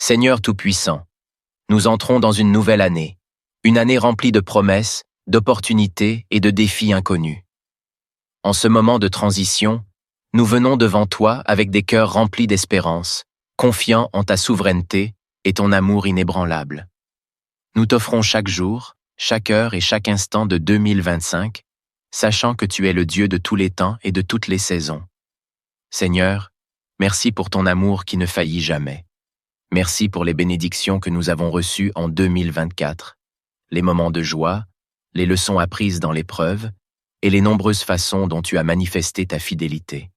Seigneur Tout-Puissant, nous entrons dans une nouvelle année, une année remplie de promesses, d'opportunités et de défis inconnus. En ce moment de transition, nous venons devant toi avec des cœurs remplis d'espérance, confiants en ta souveraineté et ton amour inébranlable. Nous t'offrons chaque jour, chaque heure et chaque instant de 2025, sachant que tu es le Dieu de tous les temps et de toutes les saisons. Seigneur, merci pour ton amour qui ne faillit jamais. Merci pour les bénédictions que nous avons reçues en 2024, les moments de joie, les leçons apprises dans l'épreuve et les nombreuses façons dont tu as manifesté ta fidélité.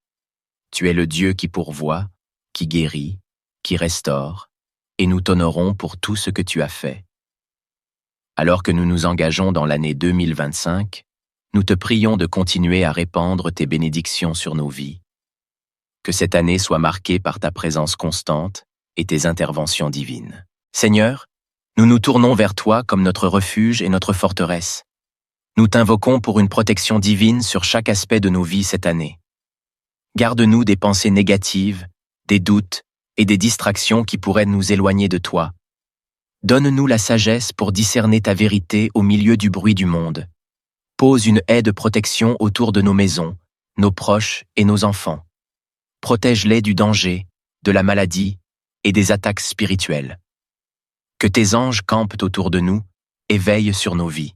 Tu es le Dieu qui pourvoit, qui guérit, qui restaure, et nous t'honorons pour tout ce que tu as fait. Alors que nous nous engageons dans l'année 2025, nous te prions de continuer à répandre tes bénédictions sur nos vies. Que cette année soit marquée par ta présence constante et tes interventions divines. Seigneur, nous nous tournons vers toi comme notre refuge et notre forteresse. Nous t'invoquons pour une protection divine sur chaque aspect de nos vies cette année. Garde-nous des pensées négatives, des doutes et des distractions qui pourraient nous éloigner de toi. Donne-nous la sagesse pour discerner ta vérité au milieu du bruit du monde. Pose une haie de protection autour de nos maisons, nos proches et nos enfants. Protège-les du danger, de la maladie et des attaques spirituelles. Que tes anges campent autour de nous et veillent sur nos vies.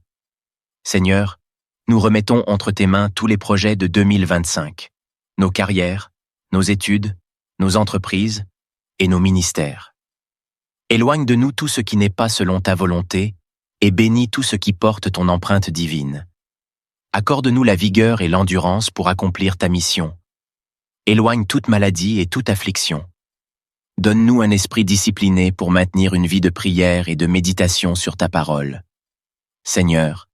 Seigneur, nous remettons entre tes mains tous les projets de 2025, nos carrières, nos études, nos entreprises et nos ministères. Éloigne de nous tout ce qui n'est pas selon ta volonté et bénis tout ce qui porte ton empreinte divine. Accorde-nous la vigueur et l'endurance pour accomplir ta mission. Éloigne toute maladie et toute affliction. Donne-nous un esprit discipliné pour maintenir une vie de prière et de méditation sur ta parole. Seigneur,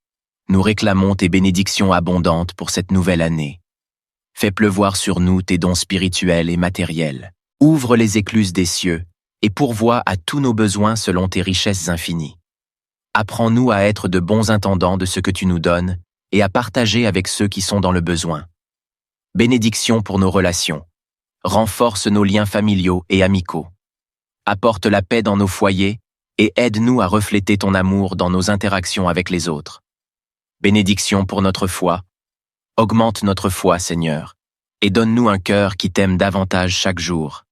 nous réclamons tes bénédictions abondantes pour cette nouvelle année. Fais pleuvoir sur nous tes dons spirituels et matériels. Ouvre les écluses des cieux et pourvois à tous nos besoins selon tes richesses infinies. Apprends-nous à être de bons intendants de ce que tu nous donnes et à partager avec ceux qui sont dans le besoin. Bénédiction pour nos relations. Renforce nos liens familiaux et amicaux. Apporte la paix dans nos foyers et aide-nous à refléter ton amour dans nos interactions avec les autres. Bénédiction pour notre foi. Augmente notre foi, Seigneur, et donne-nous un cœur qui t'aime davantage chaque jour.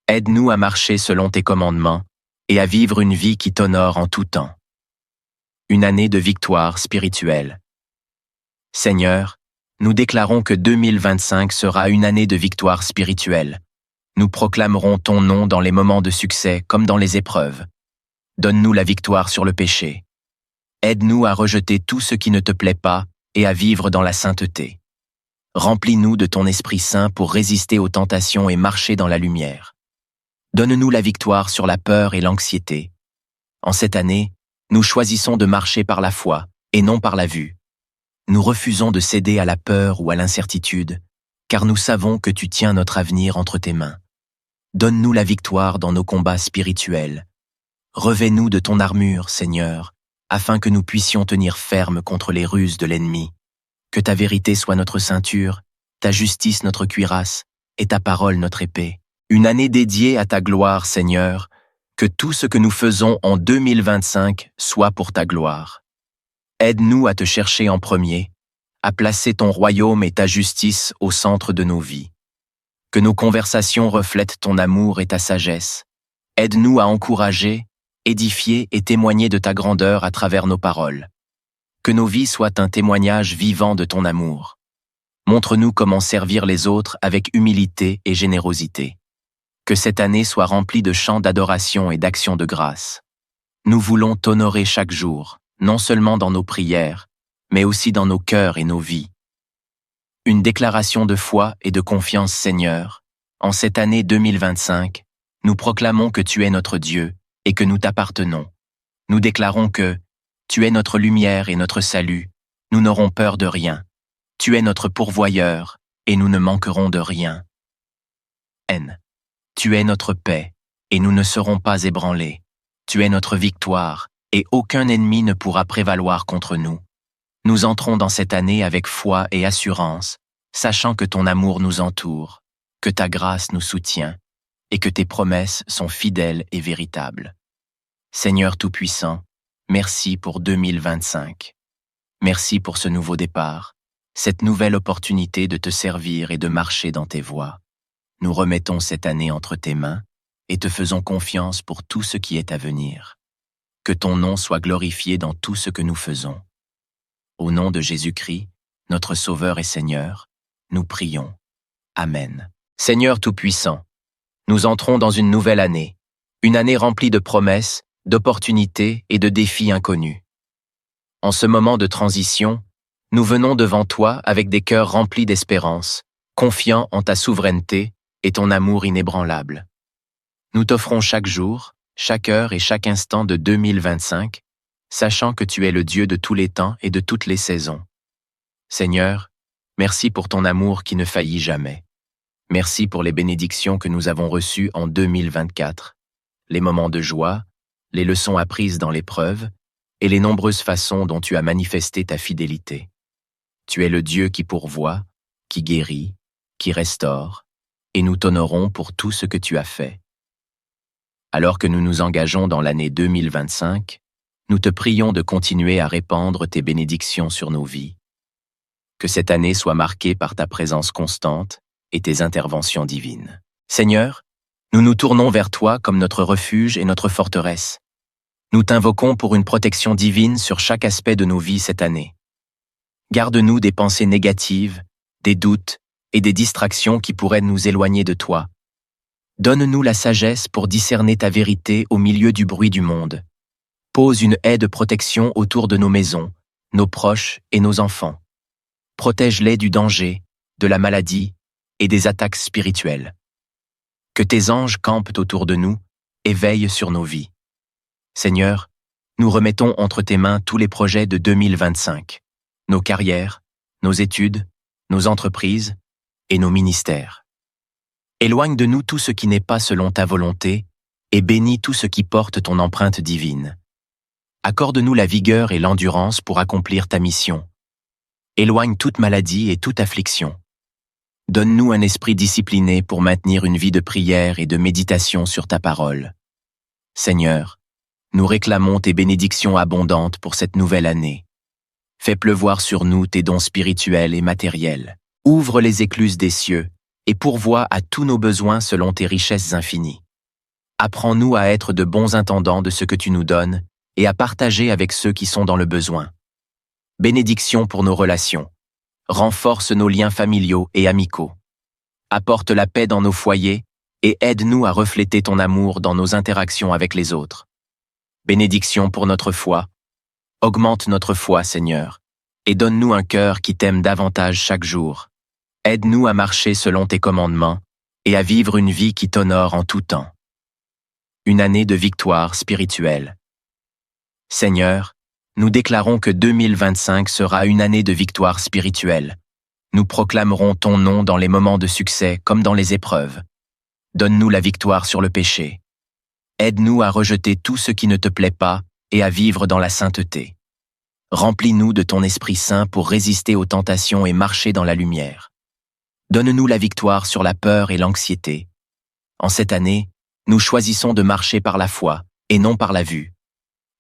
Aide-nous à marcher selon tes commandements et à vivre une vie qui t'honore en tout temps. Une année de victoire spirituelle. Seigneur, nous déclarons que 2025 sera une année de victoire spirituelle. Nous proclamerons ton nom dans les moments de succès comme dans les épreuves. Donne-nous la victoire sur le péché. Aide-nous à rejeter tout ce qui ne te plaît pas et à vivre dans la sainteté. Remplis-nous de ton Esprit Saint pour résister aux tentations et marcher dans la lumière. Donne-nous la victoire sur la peur et l'anxiété. En cette année, nous choisissons de marcher par la foi et non par la vue. Nous refusons de céder à la peur ou à l'incertitude, car nous savons que tu tiens notre avenir entre tes mains. Donne-nous la victoire dans nos combats spirituels. Revêt-nous de ton armure, Seigneur, afin que nous puissions tenir ferme contre les ruses de l'ennemi. Que ta vérité soit notre ceinture, ta justice notre cuirasse, et ta parole notre épée. Une année dédiée à ta gloire, Seigneur, que tout ce que nous faisons en 2025 soit pour ta gloire. Aide-nous à te chercher en premier, à placer ton royaume et ta justice au centre de nos vies. Que nos conversations reflètent ton amour et ta sagesse. Aide-nous à encourager, édifier et témoigner de ta grandeur à travers nos paroles. Que nos vies soient un témoignage vivant de ton amour. Montre-nous comment servir les autres avec humilité et générosité. Que cette année soit remplie de chants d'adoration et d'actions de grâce. Nous voulons t'honorer chaque jour, non seulement dans nos prières, mais aussi dans nos cœurs et nos vies. Une déclaration de foi et de confiance, Seigneur. En cette année 2025, nous proclamons que tu es notre Dieu et que nous t'appartenons. Nous déclarons que tu es notre lumière et notre salut. Nous n'aurons peur de rien. Tu es notre pourvoyeur et nous ne manquerons de rien. Tu es notre paix et nous ne serons pas ébranlés. Tu es notre victoire et aucun ennemi ne pourra prévaloir contre nous. Nous entrons dans cette année avec foi et assurance, sachant que ton amour nous entoure, que ta grâce nous soutient et que tes promesses sont fidèles et véritables. Seigneur Tout-Puissant, merci pour 2025. Merci pour ce nouveau départ, cette nouvelle opportunité de te servir et de marcher dans tes voies. Nous remettons cette année entre tes mains et te faisons confiance pour tout ce qui est à venir. Que ton nom soit glorifié dans tout ce que nous faisons. Au nom de Jésus-Christ, notre Sauveur et Seigneur, nous prions. Amen. Seigneur Tout-Puissant, nous entrons dans une nouvelle année, une année remplie de promesses, d'opportunités et de défis inconnus. En ce moment de transition, nous venons devant toi avec des cœurs remplis d'espérance, confiants en ta souveraineté et ton amour inébranlable. Nous t'offrons chaque jour, chaque heure et chaque instant de 2025, sachant que tu es le Dieu de tous les temps et de toutes les saisons. Seigneur, merci pour ton amour qui ne faillit jamais. Merci pour les bénédictions que nous avons reçues en 2024, les moments de joie, les leçons apprises dans l'épreuve et les nombreuses façons dont tu as manifesté ta fidélité. Tu es le Dieu qui pourvoit, qui guérit, qui restaure, et nous t'honorons pour tout ce que tu as fait. Alors que nous nous engageons dans l'année 2025, nous te prions de continuer à répandre tes bénédictions sur nos vies. Que cette année soit marquée par ta présence constante et tes interventions divines. Seigneur, nous nous tournons vers toi comme notre refuge et notre forteresse. Nous t'invoquons pour une protection divine sur chaque aspect de nos vies cette année. Garde-nous des pensées négatives, des doutes et des distractions qui pourraient nous éloigner de toi. Donne-nous la sagesse pour discerner ta vérité au milieu du bruit du monde. Pose une haie de protection autour de nos maisons, nos proches et nos enfants. Protège-les du danger, de la maladie et des attaques spirituelles. Que tes anges campent autour de nous et veillent sur nos vies. Seigneur, nous remettons entre tes mains tous les projets de 2025, nos carrières, nos études, nos entreprises et nos ministères. Éloigne de nous tout ce qui n'est pas selon ta volonté et bénis tout ce qui porte ton empreinte divine. Accorde-nous la vigueur et l'endurance pour accomplir ta mission. Éloigne toute maladie et toute affliction. Donne-nous un esprit discipliné pour maintenir une vie de prière et de méditation sur ta parole. Seigneur, nous réclamons tes bénédictions abondantes pour cette nouvelle année. Fais pleuvoir sur nous tes dons spirituels et matériels. Ouvre les écluses des cieux et pourvois à tous nos besoins selon tes richesses infinies. Apprends-nous à être de bons intendants de ce que tu nous donnes et à partager avec ceux qui sont dans le besoin. Bénédiction pour nos relations. Renforce nos liens familiaux et amicaux. Apporte la paix dans nos foyers et aide-nous à refléter ton amour dans nos interactions avec les autres. Bénédiction pour notre foi. Augmente notre foi, Seigneur, et donne-nous un cœur qui t'aime davantage chaque jour. Aide-nous à marcher selon tes commandements et à vivre une vie qui t'honore en tout temps. Une année de victoire spirituelle. Seigneur, nous déclarons que 2025 sera une année de victoire spirituelle. Nous proclamerons ton nom dans les moments de succès comme dans les épreuves. Donne-nous la victoire sur le péché. Aide-nous à rejeter tout ce qui ne te plaît pas et à vivre dans la sainteté. Remplis-nous de ton Esprit Saint pour résister aux tentations et marcher dans la lumière. Donne-nous la victoire sur la peur et l'anxiété. En cette année, nous choisissons de marcher par la foi et non par la vue.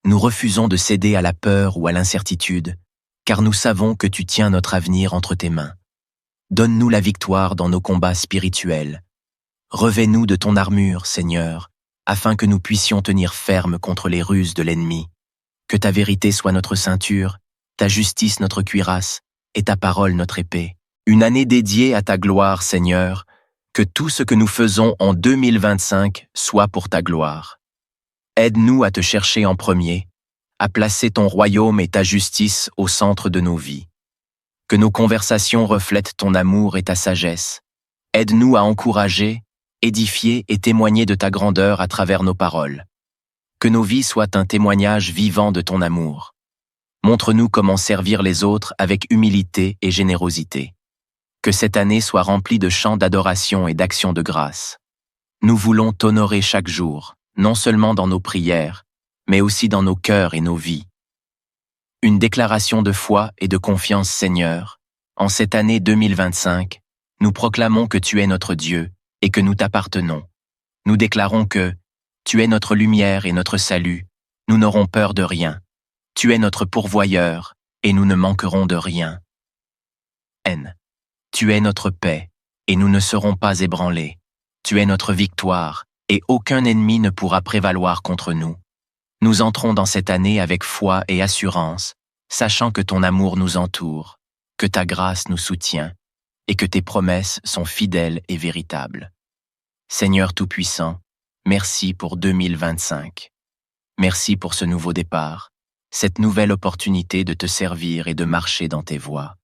Nous refusons de céder à la peur ou à l'incertitude, car nous savons que tu tiens notre avenir entre tes mains. Donne-nous la victoire dans nos combats spirituels. Revêt-nous de ton armure, Seigneur, afin que nous puissions tenir ferme contre les ruses de l'ennemi. Que ta vérité soit notre ceinture, ta justice notre cuirasse, et ta parole notre épée. Une année dédiée à ta gloire, Seigneur, que tout ce que nous faisons en 2025 soit pour ta gloire. Aide-nous à te chercher en premier, à placer ton royaume et ta justice au centre de nos vies. Que nos conversations reflètent ton amour et ta sagesse. Aide-nous à encourager, édifier et témoigner de ta grandeur à travers nos paroles. Que nos vies soient un témoignage vivant de ton amour. Montre-nous comment servir les autres avec humilité et générosité. Que cette année soit remplie de chants d'adoration et d'actions de grâce. Nous voulons t'honorer chaque jour, non seulement dans nos prières, mais aussi dans nos cœurs et nos vies. Une déclaration de foi et de confiance, Seigneur. En cette année 2025, nous proclamons que tu es notre Dieu et que nous t'appartenons. Nous déclarons que tu es notre lumière et notre salut, nous n'aurons peur de rien. Tu es notre pourvoyeur, et nous ne manquerons de rien. N. Tu es notre paix, et nous ne serons pas ébranlés. Tu es notre victoire, et aucun ennemi ne pourra prévaloir contre nous. Nous entrons dans cette année avec foi et assurance, sachant que ton amour nous entoure, que ta grâce nous soutient, et que tes promesses sont fidèles et véritables. Seigneur Tout-Puissant, merci pour 2025. Merci pour ce nouveau départ, cette nouvelle opportunité de te servir et de marcher dans tes voies.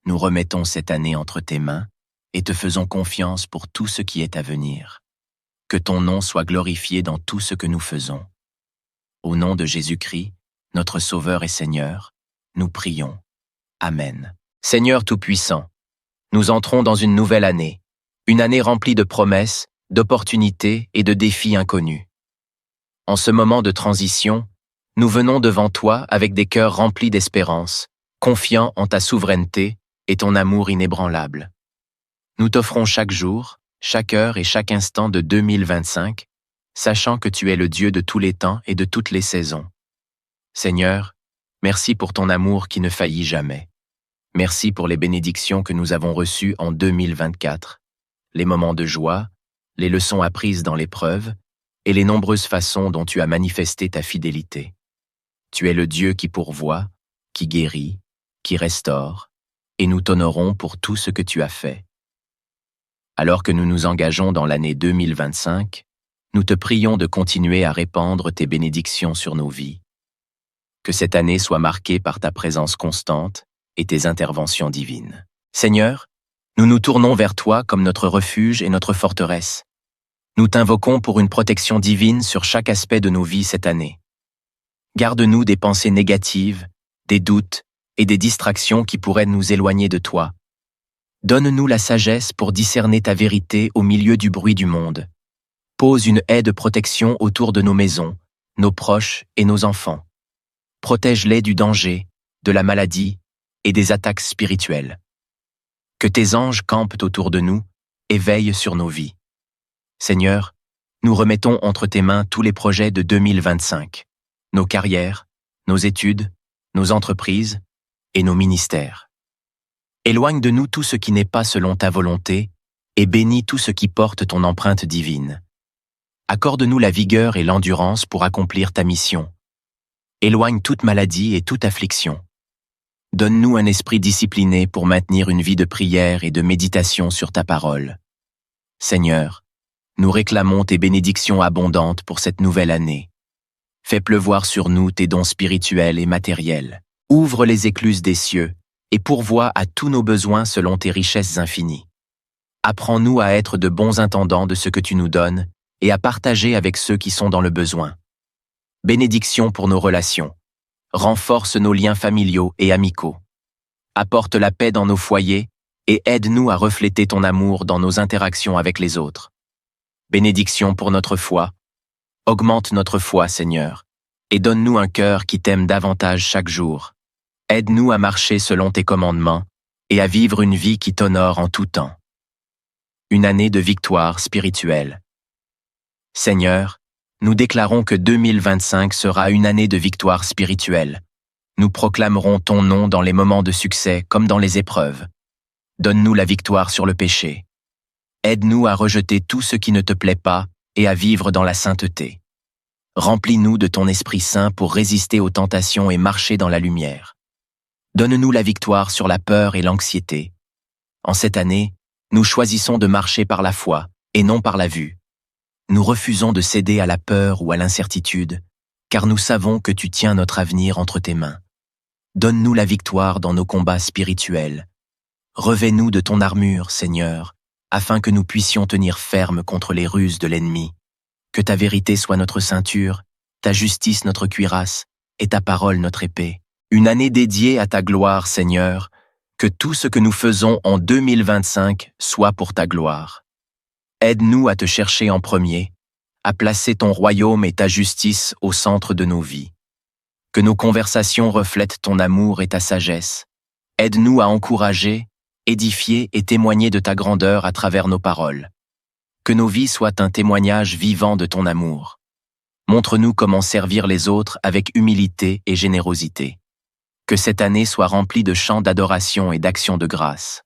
Nous remettons cette année entre tes mains et te faisons confiance pour tout ce qui est à venir. Que ton nom soit glorifié dans tout ce que nous faisons. Au nom de Jésus-Christ, notre Sauveur et Seigneur, nous prions. Amen. Seigneur Tout-Puissant, nous entrons dans une nouvelle année, une année remplie de promesses, d'opportunités et de défis inconnus. En ce moment de transition, nous venons devant toi avec des cœurs remplis d'espérance, confiants en ta souveraineté et ton amour inébranlable. Nous t'offrons chaque jour, chaque heure et chaque instant de 2025, sachant que tu es le Dieu de tous les temps et de toutes les saisons. Seigneur, merci pour ton amour qui ne faillit jamais. Merci pour les bénédictions que nous avons reçues en 2024, les moments de joie, les leçons apprises dans l'épreuve et les nombreuses façons dont tu as manifesté ta fidélité. Tu es le Dieu qui pourvoit, qui guérit, qui restaure, et nous t'honorons pour tout ce que tu as fait. Alors que nous nous engageons dans l'année 2025, nous te prions de continuer à répandre tes bénédictions sur nos vies. Que cette année soit marquée par ta présence constante et tes interventions divines. Seigneur, nous nous tournons vers toi comme notre refuge et notre forteresse. Nous t'invoquons pour une protection divine sur chaque aspect de nos vies cette année. Garde-nous des pensées négatives, des doutes et des distractions qui pourraient nous éloigner de toi. Donne-nous la sagesse pour discerner ta vérité au milieu du bruit du monde. Pose une haie de protection autour de nos maisons, nos proches et nos enfants. Protège-les du danger, de la maladie et des attaques spirituelles. Que tes anges campent autour de nous et veillent sur nos vies. Seigneur, nous remettons entre tes mains tous les projets de 2025, nos carrières, nos études, nos entreprises et nos ministères. Éloigne de nous tout ce qui n'est pas selon ta volonté et bénis tout ce qui porte ton empreinte divine. Accorde-nous la vigueur et l'endurance pour accomplir ta mission. Éloigne toute maladie et toute affliction. Donne-nous un esprit discipliné pour maintenir une vie de prière et de méditation sur ta parole. Seigneur, nous réclamons tes bénédictions abondantes pour cette nouvelle année. Fais pleuvoir sur nous tes dons spirituels et matériels. Ouvre les écluses des cieux et pourvois à tous nos besoins selon tes richesses infinies. Apprends-nous à être de bons intendants de ce que tu nous donnes et à partager avec ceux qui sont dans le besoin. Bénédiction pour nos relations. Renforce nos liens familiaux et amicaux. Apporte la paix dans nos foyers et aide-nous à refléter ton amour dans nos interactions avec les autres. Bénédiction pour notre foi. Augmente notre foi, Seigneur, et donne-nous un cœur qui t'aime davantage chaque jour. Aide-nous à marcher selon tes commandements et à vivre une vie qui t'honore en tout temps. Une année de victoire spirituelle. Seigneur, nous déclarons que 2025 sera une année de victoire spirituelle. Nous proclamerons ton nom dans les moments de succès comme dans les épreuves. Donne-nous la victoire sur le péché. Aide-nous à rejeter tout ce qui ne te plaît pas et à vivre dans la sainteté. Remplis-nous de ton Esprit Saint pour résister aux tentations et marcher dans la lumière. Donne-nous la victoire sur la peur et l'anxiété. En cette année, nous choisissons de marcher par la foi et non par la vue. Nous refusons de céder à la peur ou à l'incertitude, car nous savons que tu tiens notre avenir entre tes mains. Donne-nous la victoire dans nos combats spirituels. Revêt-nous de ton armure, Seigneur, afin que nous puissions tenir ferme contre les ruses de l'ennemi. Que ta vérité soit notre ceinture, ta justice notre cuirasse, et ta parole notre épée. Une année dédiée à ta gloire, Seigneur, que tout ce que nous faisons en 2025 soit pour ta gloire. Aide-nous à te chercher en premier, à placer ton royaume et ta justice au centre de nos vies. Que nos conversations reflètent ton amour et ta sagesse. Aide-nous à encourager, édifier et témoigner de ta grandeur à travers nos paroles. Que nos vies soient un témoignage vivant de ton amour. Montre-nous comment servir les autres avec humilité et générosité. Que cette année soit remplie de chants d'adoration et d'actions de grâce.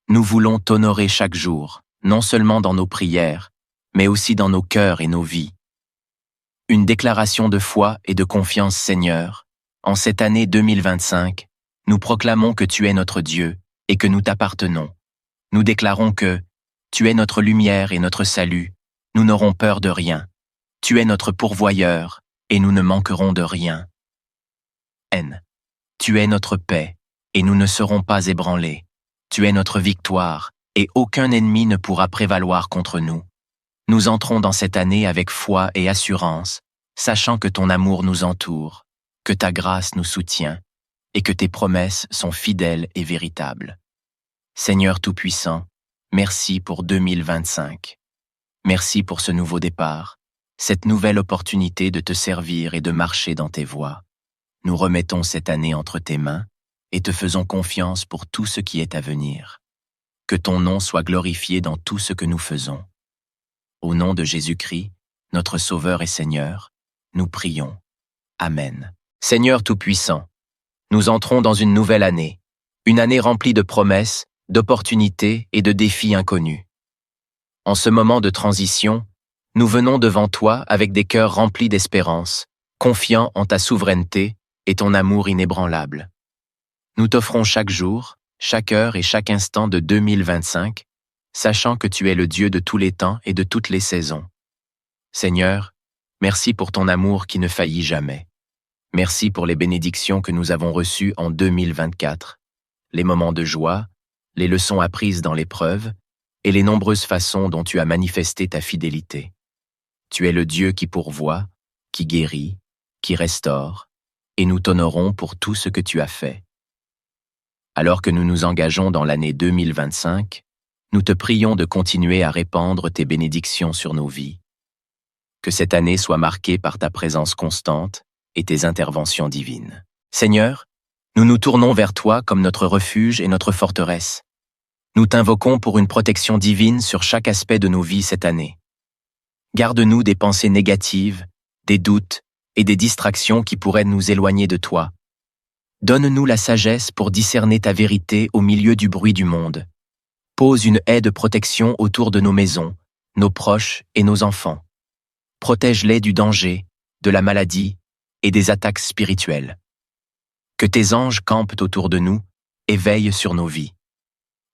Nous voulons t'honorer chaque jour, non seulement dans nos prières, mais aussi dans nos cœurs et nos vies. Une déclaration de foi et de confiance, Seigneur. En cette année 2025, nous proclamons que tu es notre Dieu et que nous t'appartenons. Nous déclarons que tu es notre lumière et notre salut, nous n'aurons peur de rien. Tu es notre pourvoyeur et nous ne manquerons de rien. N. Tu es notre paix et nous ne serons pas ébranlés. Tu es notre victoire et aucun ennemi ne pourra prévaloir contre nous. Nous entrons dans cette année avec foi et assurance, sachant que ton amour nous entoure, que ta grâce nous soutient et que tes promesses sont fidèles et véritables. Seigneur Tout-Puissant, merci pour 2025. Merci pour ce nouveau départ, cette nouvelle opportunité de te servir et de marcher dans tes voies. Nous remettons cette année entre tes mains et te faisons confiance pour tout ce qui est à venir. Que ton nom soit glorifié dans tout ce que nous faisons. Au nom de Jésus-Christ, notre Sauveur et Seigneur, nous prions. Amen. Seigneur Tout-Puissant, nous entrons dans une nouvelle année, une année remplie de promesses, d'opportunités et de défis inconnus. En ce moment de transition, nous venons devant toi avec des cœurs remplis d'espérance, confiants en ta souveraineté et ton amour inébranlable. Nous t'offrons chaque jour, chaque heure et chaque instant de 2025, sachant que tu es le Dieu de tous les temps et de toutes les saisons. Seigneur, merci pour ton amour qui ne faillit jamais. Merci pour les bénédictions que nous avons reçues en 2024, les moments de joie, les leçons apprises dans l'épreuve et les nombreuses façons dont tu as manifesté ta fidélité. Tu es le Dieu qui pourvoit, qui guérit, qui restaure, et nous t'honorons pour tout ce que tu as fait. Alors que nous nous engageons dans l'année 2025, nous te prions de continuer à répandre tes bénédictions sur nos vies. Que cette année soit marquée par ta présence constante et tes interventions divines. Seigneur, nous nous tournons vers toi comme notre refuge et notre forteresse. Nous t'invoquons pour une protection divine sur chaque aspect de nos vies cette année. Garde-nous des pensées négatives, des doutes et des distractions qui pourraient nous éloigner de toi. Donne-nous la sagesse pour discerner ta vérité au milieu du bruit du monde. Pose une haie de protection autour de nos maisons, nos proches et nos enfants. Protège-les du danger, de la maladie et des attaques spirituelles. Que tes anges campent autour de nous et veillent sur nos vies.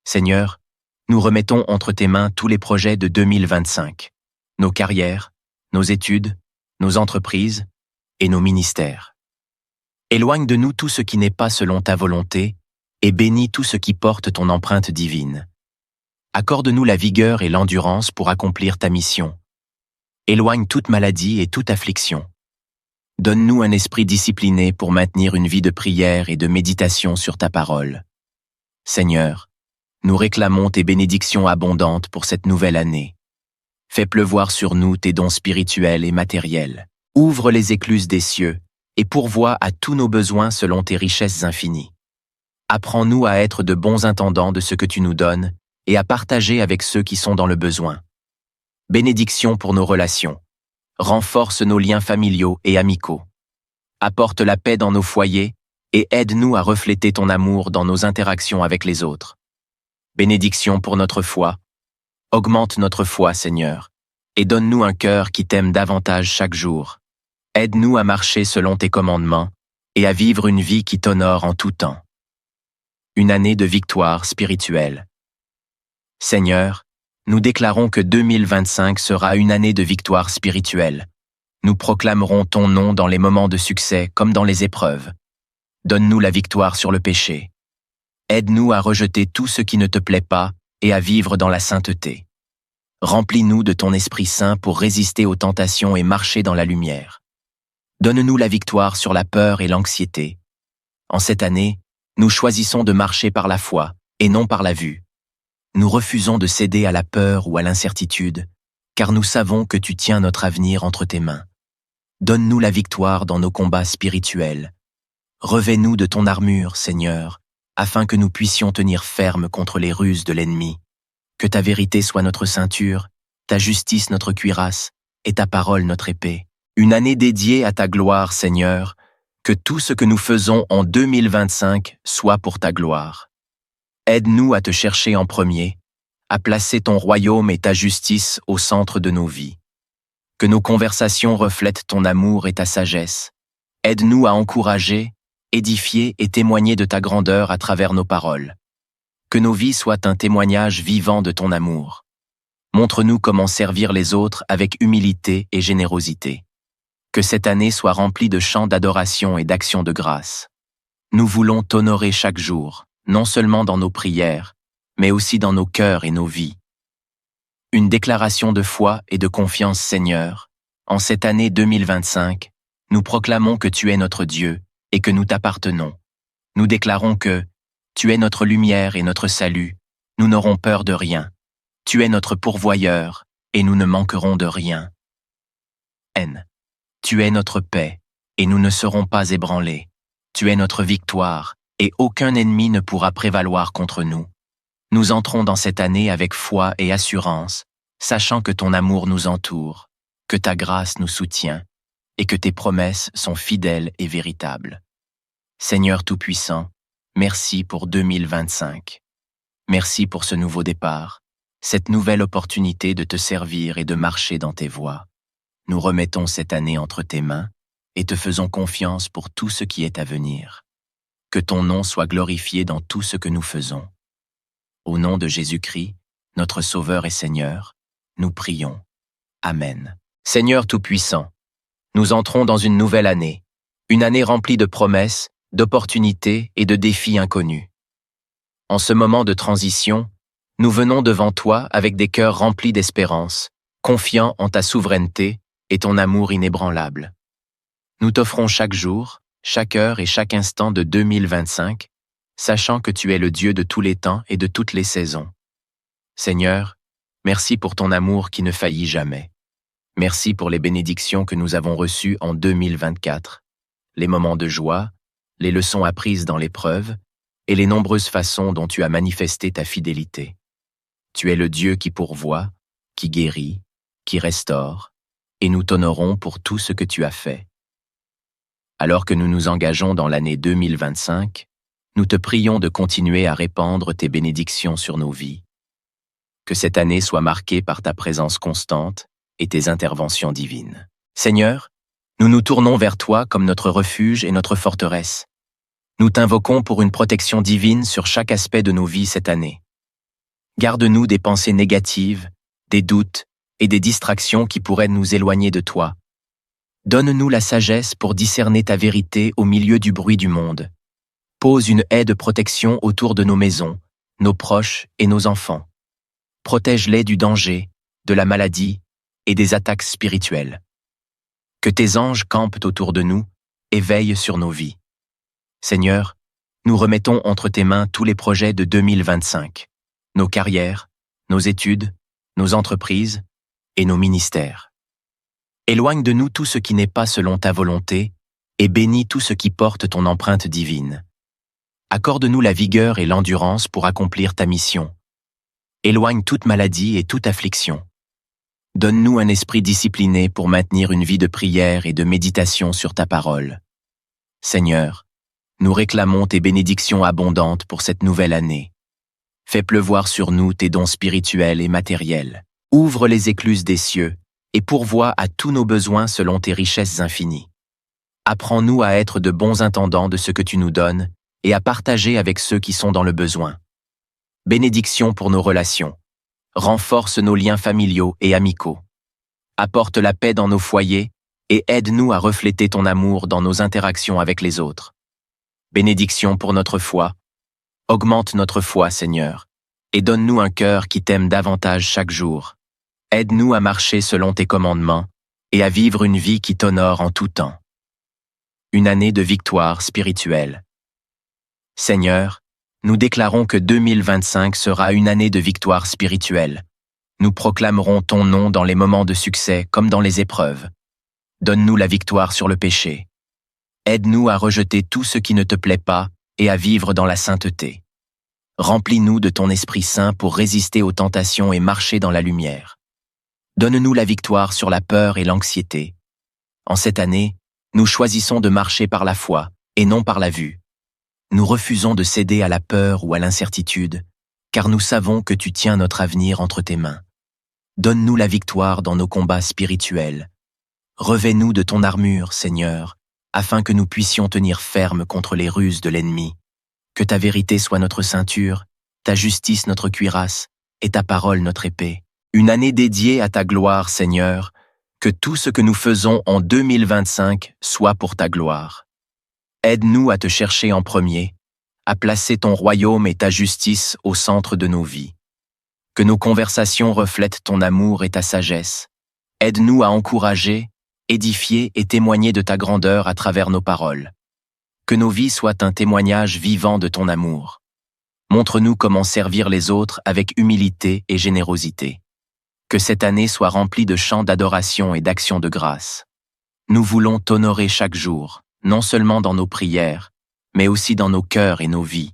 Seigneur, nous remettons entre tes mains tous les projets de 2025, nos carrières, nos études, nos entreprises et nos ministères. Éloigne de nous tout ce qui n'est pas selon ta volonté et bénis tout ce qui porte ton empreinte divine. Accorde-nous la vigueur et l'endurance pour accomplir ta mission. Éloigne toute maladie et toute affliction. Donne-nous un esprit discipliné pour maintenir une vie de prière et de méditation sur ta parole. Seigneur, nous réclamons tes bénédictions abondantes pour cette nouvelle année. Fais pleuvoir sur nous tes dons spirituels et matériels. Ouvre les écluses des cieux et pourvois à tous nos besoins selon tes richesses infinies. Apprends-nous à être de bons intendants de ce que tu nous donnes et à partager avec ceux qui sont dans le besoin. Bénédiction pour nos relations. Renforce nos liens familiaux et amicaux. Apporte la paix dans nos foyers et aide-nous à refléter ton amour dans nos interactions avec les autres. Bénédiction pour notre foi. Augmente notre foi, Seigneur, et donne-nous un cœur qui t'aime davantage chaque jour. Aide-nous à marcher selon tes commandements et à vivre une vie qui t'honore en tout temps. Une année de victoire spirituelle. Seigneur, nous déclarons que 2025 sera une année de victoire spirituelle. Nous proclamerons ton nom dans les moments de succès comme dans les épreuves. Donne-nous la victoire sur le péché. Aide-nous à rejeter tout ce qui ne te plaît pas et à vivre dans la sainteté. Remplis-nous de ton Esprit Saint pour résister aux tentations et marcher dans la lumière. Donne-nous la victoire sur la peur et l'anxiété. En cette année, nous choisissons de marcher par la foi et non par la vue. Nous refusons de céder à la peur ou à l'incertitude, car nous savons que tu tiens notre avenir entre tes mains. Donne-nous la victoire dans nos combats spirituels. Revêt-nous de ton armure, Seigneur, afin que nous puissions tenir ferme contre les ruses de l'ennemi. Que ta vérité soit notre ceinture ta justice notre cuirasse et ta parole notre épée. Une année dédiée à ta gloire, Seigneur, que tout ce que nous faisons en 2025 soit pour ta gloire. Aide-nous à te chercher en premier, à placer ton royaume et ta justice au centre de nos vies. Que nos conversations reflètent ton amour et ta sagesse. Aide-nous à encourager, édifier et témoigner de ta grandeur à travers nos paroles. Que nos vies soient un témoignage vivant de ton amour. Montre-nous comment servir les autres avec humilité et générosité. Que cette année soit remplie de chants d'adoration et d'actions de grâce. Nous voulons t'honorer chaque jour, non seulement dans nos prières, mais aussi dans nos cœurs et nos vies. Une déclaration de foi et de confiance, Seigneur. En cette année 2025, nous proclamons que tu es notre Dieu et que nous t'appartenons. Nous déclarons que tu es notre lumière et notre salut, nous n'aurons peur de rien. Tu es notre pourvoyeur et nous ne manquerons de rien. Tu es notre paix, et nous ne serons pas ébranlés. Tu es notre victoire, et aucun ennemi ne pourra prévaloir contre nous. Nous entrons dans cette année avec foi et assurance, sachant que ton amour nous entoure, que ta grâce nous soutient, et que tes promesses sont fidèles et véritables. Seigneur Tout-Puissant, merci pour 2025. Merci pour ce nouveau départ, cette nouvelle opportunité de te servir et de marcher dans tes voies. Nous remettons cette année entre tes mains et te faisons confiance pour tout ce qui est à venir. Que ton nom soit glorifié dans tout ce que nous faisons. Au nom de Jésus-Christ, notre Sauveur et Seigneur, nous prions. Amen. Seigneur Tout-Puissant, nous entrons dans une nouvelle année, une année remplie de promesses, d'opportunités et de défis inconnus. En ce moment de transition, nous venons devant toi avec des cœurs remplis d'espérance, confiants en ta souveraineté et ton amour inébranlable. Nous t'offrons chaque jour, chaque heure et chaque instant de 2025, sachant que tu es le Dieu de tous les temps et de toutes les saisons. Seigneur, merci pour ton amour qui ne faillit jamais. Merci pour les bénédictions que nous avons reçues en 2024, les moments de joie, les leçons apprises dans l'épreuve et les nombreuses façons dont tu as manifesté ta fidélité. Tu es le Dieu qui pourvoit, qui guérit, qui restaure, et nous t'honorons pour tout ce que tu as fait. Alors que nous nous engageons dans l'année 2025, nous te prions de continuer à répandre tes bénédictions sur nos vies. Que cette année soit marquée par ta présence constante et tes interventions divines. Seigneur, nous nous tournons vers toi comme notre refuge et notre forteresse. Nous t'invoquons pour une protection divine sur chaque aspect de nos vies cette année. Garde-nous des pensées négatives, des doutes et des distractions qui pourraient nous éloigner de toi. Donne-nous la sagesse pour discerner ta vérité au milieu du bruit du monde. Pose une haie de protection autour de nos maisons, nos proches et nos enfants. Protège-les du danger, de la maladie et des attaques spirituelles. Que tes anges campent autour de nous et veillent sur nos vies. Seigneur, nous remettons entre tes mains tous les projets de 2025, nos carrières, nos études, nos entreprises et nos ministères. Éloigne de nous tout ce qui n'est pas selon ta volonté et bénis tout ce qui porte ton empreinte divine. Accorde-nous la vigueur et l'endurance pour accomplir ta mission. Éloigne toute maladie et toute affliction. Donne-nous un esprit discipliné pour maintenir une vie de prière et de méditation sur ta parole. Seigneur, nous réclamons tes bénédictions abondantes pour cette nouvelle année. Fais pleuvoir sur nous tes dons spirituels et matériels. Ouvre les écluses des cieux et pourvois à tous nos besoins selon tes richesses infinies. Apprends-nous à être de bons intendants de ce que tu nous donnes et à partager avec ceux qui sont dans le besoin. Bénédiction pour nos relations. Renforce nos liens familiaux et amicaux. Apporte la paix dans nos foyers et aide-nous à refléter ton amour dans nos interactions avec les autres. Bénédiction pour notre foi. Augmente notre foi, Seigneur, et donne-nous un cœur qui t'aime davantage chaque jour. Aide-nous à marcher selon tes commandements et à vivre une vie qui t'honore en tout temps. Une année de victoire spirituelle. Seigneur, nous déclarons que 2025 sera une année de victoire spirituelle. Nous proclamerons ton nom dans les moments de succès comme dans les épreuves. Donne-nous la victoire sur le péché. Aide-nous à rejeter tout ce qui ne te plaît pas et à vivre dans la sainteté. Remplis-nous de ton Esprit Saint pour résister aux tentations et marcher dans la lumière. Donne-nous la victoire sur la peur et l'anxiété. En cette année, nous choisissons de marcher par la foi et non par la vue. Nous refusons de céder à la peur ou à l'incertitude, car nous savons que tu tiens notre avenir entre tes mains. Donne-nous la victoire dans nos combats spirituels. Revêt-nous de ton armure, Seigneur, afin que nous puissions tenir ferme contre les ruses de l'ennemi. Que ta vérité soit notre ceinture, ta justice notre cuirasse, et ta parole notre épée. Une année dédiée à ta gloire, Seigneur, que tout ce que nous faisons en 2025 soit pour ta gloire. Aide-nous à te chercher en premier, à placer ton royaume et ta justice au centre de nos vies. Que nos conversations reflètent ton amour et ta sagesse. Aide-nous à encourager, édifier et témoigner de ta grandeur à travers nos paroles. Que nos vies soient un témoignage vivant de ton amour. Montre-nous comment servir les autres avec humilité et générosité. Que cette année soit remplie de chants d'adoration et d'actions de grâce. Nous voulons t'honorer chaque jour, non seulement dans nos prières, mais aussi dans nos cœurs et nos vies.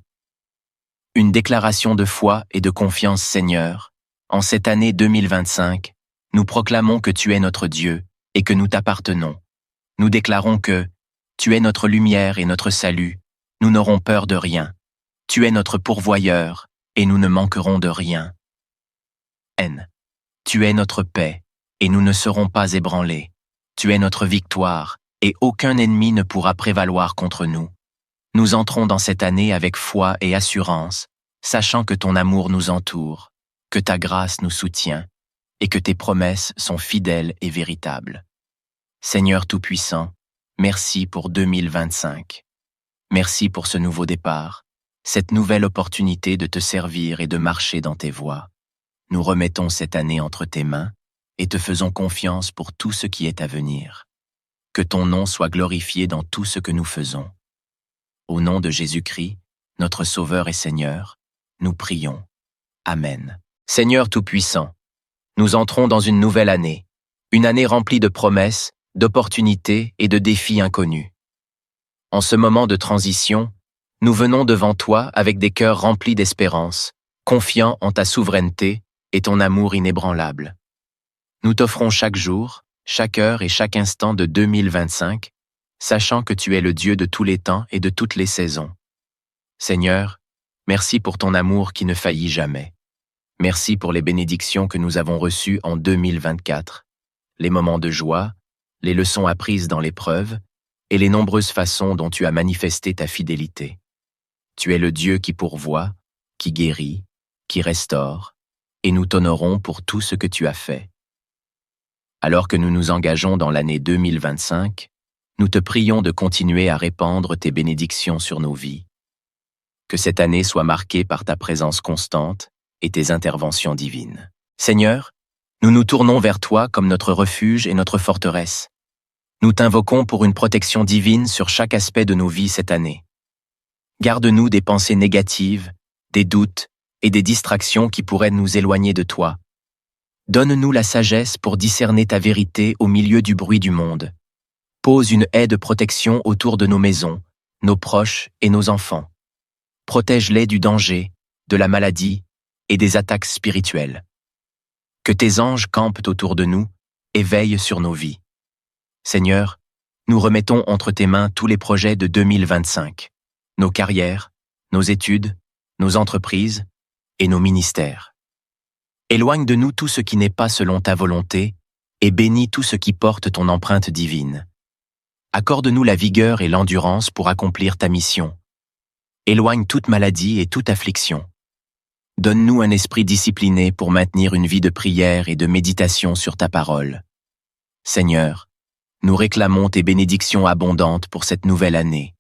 Une déclaration de foi et de confiance, Seigneur. En cette année 2025, nous proclamons que tu es notre Dieu et que nous t'appartenons. Nous déclarons que tu es notre lumière et notre salut, nous n'aurons peur de rien. Tu es notre pourvoyeur et nous ne manquerons de rien. N. Tu es notre paix et nous ne serons pas ébranlés. Tu es notre victoire et aucun ennemi ne pourra prévaloir contre nous. Nous entrons dans cette année avec foi et assurance, sachant que ton amour nous entoure, que ta grâce nous soutient et que tes promesses sont fidèles et véritables. Seigneur Tout-Puissant, merci pour 2025. Merci pour ce nouveau départ, cette nouvelle opportunité de te servir et de marcher dans tes voies. Nous remettons cette année entre tes mains et te faisons confiance pour tout ce qui est à venir. Que ton nom soit glorifié dans tout ce que nous faisons. Au nom de Jésus-Christ, notre Sauveur et Seigneur, nous prions. Amen. Seigneur Tout-Puissant, nous entrons dans une nouvelle année, une année remplie de promesses, d'opportunités et de défis inconnus. En ce moment de transition, nous venons devant toi avec des cœurs remplis d'espérance, confiants en ta souveraineté et ton amour inébranlable. Nous t'offrons chaque jour, chaque heure et chaque instant de 2025, sachant que tu es le Dieu de tous les temps et de toutes les saisons. Seigneur, merci pour ton amour qui ne faillit jamais. Merci pour les bénédictions que nous avons reçues en 2024, les moments de joie, les leçons apprises dans l'épreuve et les nombreuses façons dont tu as manifesté ta fidélité. Tu es le Dieu qui pourvoit, qui guérit, qui restaure, et nous t'honorons pour tout ce que tu as fait. Alors que nous nous engageons dans l'année 2025, nous te prions de continuer à répandre tes bénédictions sur nos vies. Que cette année soit marquée par ta présence constante et tes interventions divines. Seigneur, nous nous tournons vers toi comme notre refuge et notre forteresse. Nous t'invoquons pour une protection divine sur chaque aspect de nos vies cette année. Garde-nous des pensées négatives, des doutes et des distractions qui pourraient nous éloigner de toi. Donne-nous la sagesse pour discerner ta vérité au milieu du bruit du monde. Pose une haie de protection autour de nos maisons, nos proches et nos enfants. Protège-les du danger, de la maladie et des attaques spirituelles. Que tes anges campent autour de nous et veillent sur nos vies. Seigneur, nous remettons entre tes mains tous les projets de 2025, nos carrières, nos études, nos entreprises et nos ministères. Éloigne de nous tout ce qui n'est pas selon ta volonté et bénis tout ce qui porte ton empreinte divine. Accorde-nous la vigueur et l'endurance pour accomplir ta mission. Éloigne toute maladie et toute affliction. Donne-nous un esprit discipliné pour maintenir une vie de prière et de méditation sur ta parole. Seigneur, nous réclamons tes bénédictions abondantes pour cette nouvelle année.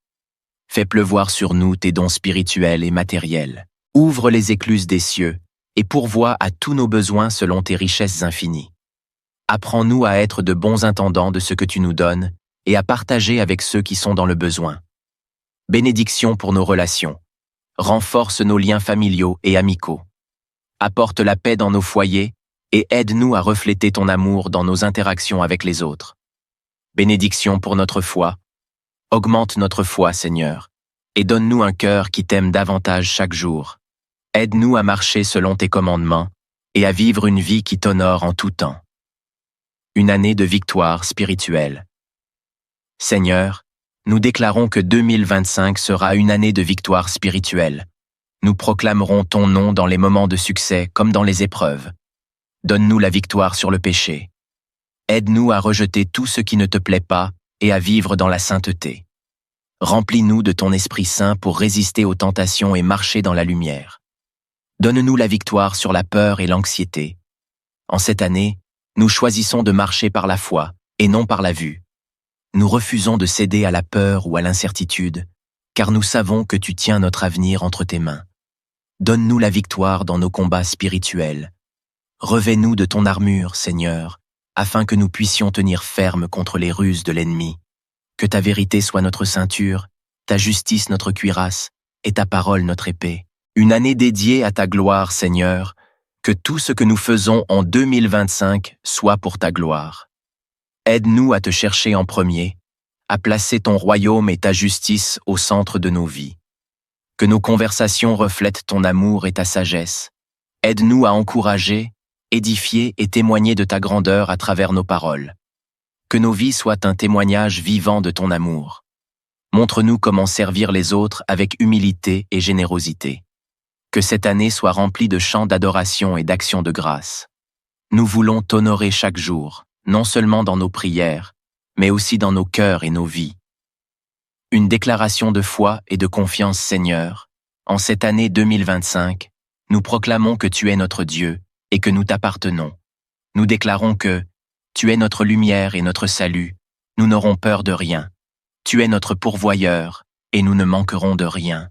Fais pleuvoir sur nous tes dons spirituels et matériels. Ouvre les écluses des cieux et pourvois à tous nos besoins selon tes richesses infinies. Apprends-nous à être de bons intendants de ce que tu nous donnes et à partager avec ceux qui sont dans le besoin. Bénédiction pour nos relations. Renforce nos liens familiaux et amicaux. Apporte la paix dans nos foyers et aide-nous à refléter ton amour dans nos interactions avec les autres. Bénédiction pour notre foi. Augmente notre foi, Seigneur, et donne-nous un cœur qui t'aime davantage chaque jour. Aide-nous à marcher selon tes commandements et à vivre une vie qui t'honore en tout temps. une année de victoire spirituelle. Seigneur, nous déclarons que 2025 sera une année de victoire spirituelle. Nous proclamerons ton nom dans les moments de succès comme dans les épreuves. Donne-nous la victoire sur le péché. Aide-nous à rejeter tout ce qui ne te plaît pas et à vivre dans la sainteté. Remplis-nous de ton Esprit Saint pour résister aux tentations et marcher dans la lumière. Donne-nous la victoire sur la peur et l'anxiété. En cette année, nous choisissons de marcher par la foi et non par la vue. Nous refusons de céder à la peur ou à l'incertitude, car nous savons que tu tiens notre avenir entre tes mains. Donne-nous la victoire dans nos combats spirituels. Revêt-nous de ton armure, Seigneur, afin que nous puissions tenir ferme contre les ruses de l'ennemi. Que ta vérité soit notre ceinture, ta justice notre cuirasse, et ta parole notre épée. Une année dédiée à ta gloire, Seigneur, que tout ce que nous faisons en 2025 soit pour ta gloire. Aide-nous à te chercher en premier, à placer ton royaume et ta justice au centre de nos vies. Que nos conversations reflètent ton amour et ta sagesse. Aide-nous à encourager, édifier et témoigner de ta grandeur à travers nos paroles. Que nos vies soient un témoignage vivant de ton amour. Montre-nous comment servir les autres avec humilité et générosité. Que cette année soit remplie de chants d'adoration et d'actions de grâce. Nous voulons t'honorer chaque jour, non seulement dans nos prières, mais aussi dans nos cœurs et nos vies. Une déclaration de foi et de confiance, Seigneur. En cette année 2025, nous proclamons que tu es notre Dieu et que nous t'appartenons. Nous déclarons que tu es notre lumière et notre salut. Nous n'aurons peur de rien. Tu es notre pourvoyeur et nous ne manquerons de rien.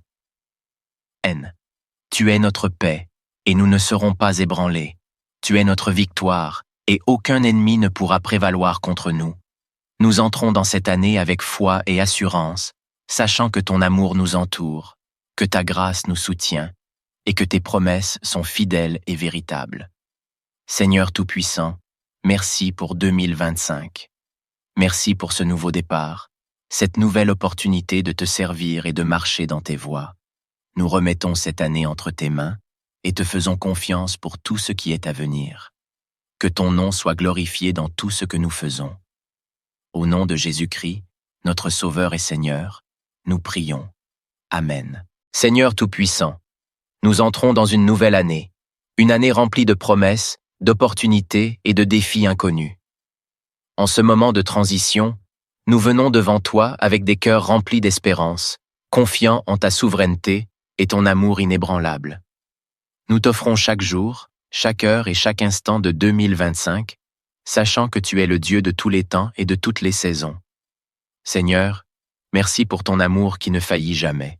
Tu es notre paix et nous ne serons pas ébranlés. Tu es notre victoire et aucun ennemi ne pourra prévaloir contre nous. Nous entrons dans cette année avec foi et assurance, sachant que ton amour nous entoure, que ta grâce nous soutient et que tes promesses sont fidèles et véritables. Seigneur Tout-Puissant, merci pour 2025. Merci pour ce nouveau départ, cette nouvelle opportunité de te servir et de marcher dans tes voies. Nous remettons cette année entre tes mains et te faisons confiance pour tout ce qui est à venir. Que ton nom soit glorifié dans tout ce que nous faisons. Au nom de Jésus-Christ, notre Sauveur et Seigneur, nous prions. Amen. Seigneur Tout-Puissant, nous entrons dans une nouvelle année, une année remplie de promesses, d'opportunités et de défis inconnus. En ce moment de transition, nous venons devant toi avec des cœurs remplis d'espérance, confiants en ta souveraineté et ton amour inébranlable. Nous t'offrons chaque jour, chaque heure et chaque instant de 2025, sachant que tu es le Dieu de tous les temps et de toutes les saisons. Seigneur, merci pour ton amour qui ne faillit jamais.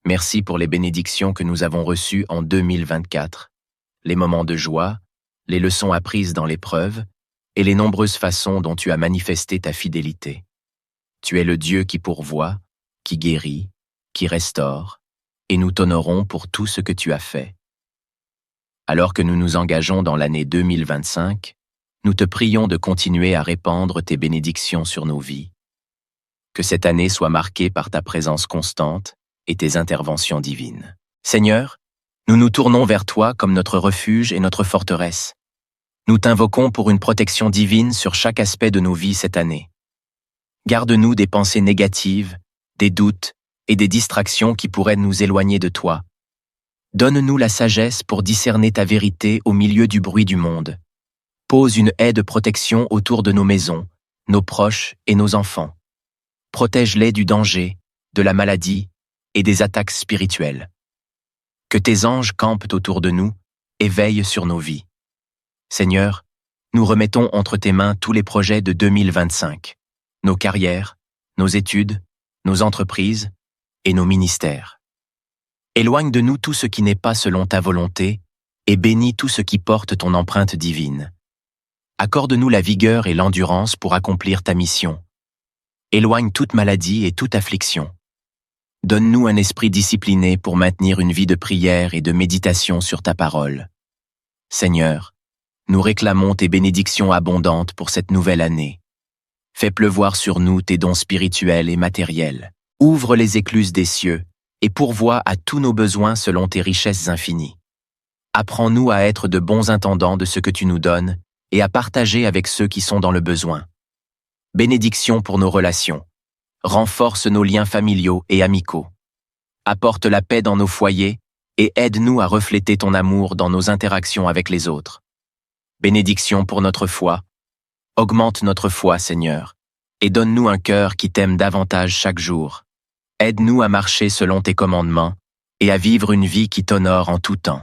Merci pour les bénédictions que nous avons reçues en 2024, les moments de joie, les leçons apprises dans l'épreuve et les nombreuses façons dont tu as manifesté ta fidélité. Tu es le Dieu qui pourvoit, qui guérit, qui restaure, et nous t'honorons pour tout ce que tu as fait. Alors que nous nous engageons dans l'année 2025, nous te prions de continuer à répandre tes bénédictions sur nos vies. Que cette année soit marquée par ta présence constante et tes interventions divines. Seigneur, nous nous tournons vers toi comme notre refuge et notre forteresse. Nous t'invoquons pour une protection divine sur chaque aspect de nos vies cette année. Garde-nous des pensées négatives, des doutes et des distractions qui pourraient nous éloigner de toi. Donne-nous la sagesse pour discerner ta vérité au milieu du bruit du monde. Pose une haie de protection autour de nos maisons, nos proches et nos enfants. Protège-les du danger, de la maladie et des attaques spirituelles. Que tes anges campent autour de nous et veillent sur nos vies. Seigneur, nous remettons entre tes mains tous les projets de 2025, nos carrières, nos études, nos entreprises et nos ministères. Éloigne de nous tout ce qui n'est pas selon ta volonté et bénis tout ce qui porte ton empreinte divine. Accorde-nous la vigueur et l'endurance pour accomplir ta mission. Éloigne toute maladie et toute affliction. Donne-nous un esprit discipliné pour maintenir une vie de prière et de méditation sur ta parole. Seigneur, nous réclamons tes bénédictions abondantes pour cette nouvelle année. Fais pleuvoir sur nous tes dons spirituels et matériels. Ouvre les écluses des cieux et pourvois à tous nos besoins selon tes richesses infinies. Apprends-nous à être de bons intendants de ce que tu nous donnes et à partager avec ceux qui sont dans le besoin. Bénédiction pour nos relations. Renforce nos liens familiaux et amicaux. Apporte la paix dans nos foyers et aide-nous à refléter ton amour dans nos interactions avec les autres. Bénédiction pour notre foi. Augmente notre foi, Seigneur, et donne-nous un cœur qui t'aime davantage chaque jour. Aide-nous à marcher selon tes commandements et à vivre une vie qui t'honore en tout temps.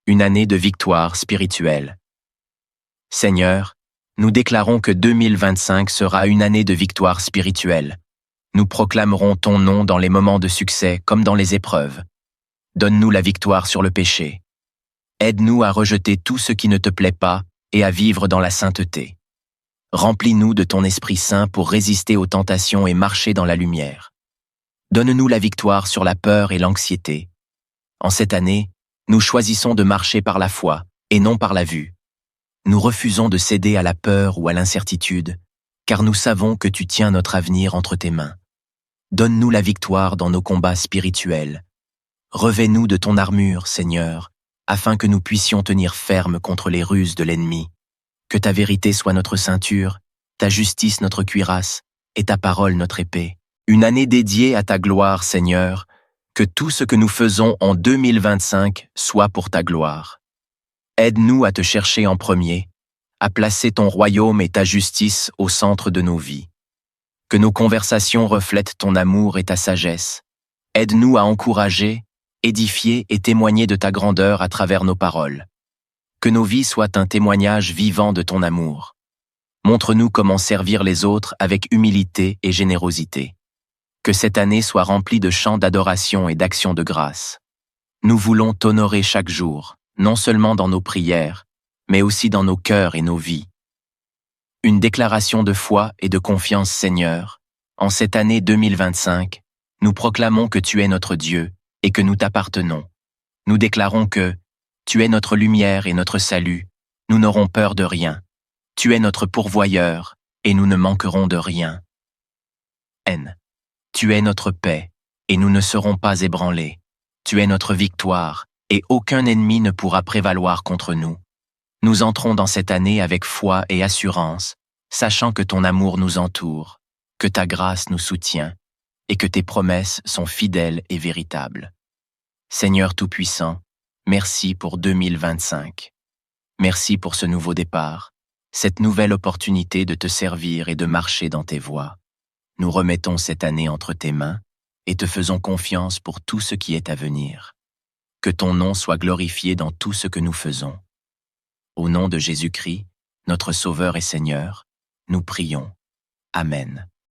Une année de victoire spirituelle. Seigneur, nous déclarons que 2025 sera une année de victoire spirituelle. Nous proclamerons ton nom dans les moments de succès comme dans les épreuves. Donne-nous la victoire sur le péché. Aide-nous à rejeter tout ce qui ne te plaît pas et à vivre dans la sainteté. Remplis-nous de ton Esprit Saint pour résister aux tentations et marcher dans la lumière. Donne-nous la victoire sur la peur et l'anxiété. En cette année, nous choisissons de marcher par la foi et non par la vue. Nous refusons de céder à la peur ou à l'incertitude, car nous savons que tu tiens notre avenir entre tes mains. Donne-nous la victoire dans nos combats spirituels. Revêt-nous de ton armure, Seigneur, afin que nous puissions tenir ferme contre les ruses de l'ennemi. Que ta vérité soit notre ceinture, ta justice notre cuirasse, et ta parole notre épée. Une année dédiée à ta gloire, Seigneur, que tout ce que nous faisons en 2025 soit pour ta gloire. Aide-nous à te chercher en premier, à placer ton royaume et ta justice au centre de nos vies. Que nos conversations reflètent ton amour et ta sagesse. Aide-nous à encourager, édifier et témoigner de ta grandeur à travers nos paroles. Que nos vies soient un témoignage vivant de ton amour. Montre-nous comment servir les autres avec humilité et générosité. Que cette année soit remplie de chants d'adoration et d'actions de grâce. Nous voulons t'honorer chaque jour, non seulement dans nos prières, mais aussi dans nos cœurs et nos vies. Une déclaration de foi et de confiance, Seigneur. En cette année 2025, nous proclamons que tu es notre Dieu et que nous t'appartenons. Nous déclarons que tu es notre lumière et notre salut, nous n'aurons peur de rien. Tu es notre pourvoyeur et nous ne manquerons de rien. Tu es notre paix, et nous ne serons pas ébranlés. Tu es notre victoire, et aucun ennemi ne pourra prévaloir contre nous. Nous entrons dans cette année avec foi et assurance, sachant que ton amour nous entoure, que ta grâce nous soutient, et que tes promesses sont fidèles et véritables. Seigneur Tout-Puissant, merci pour 2025. Merci pour ce nouveau départ, cette nouvelle opportunité de te servir et de marcher dans tes voies. Nous remettons cette année entre tes mains et te faisons confiance pour tout ce qui est à venir. Que ton nom soit glorifié dans tout ce que nous faisons. Au nom de Jésus-Christ, notre Sauveur et Seigneur, nous prions. Amen.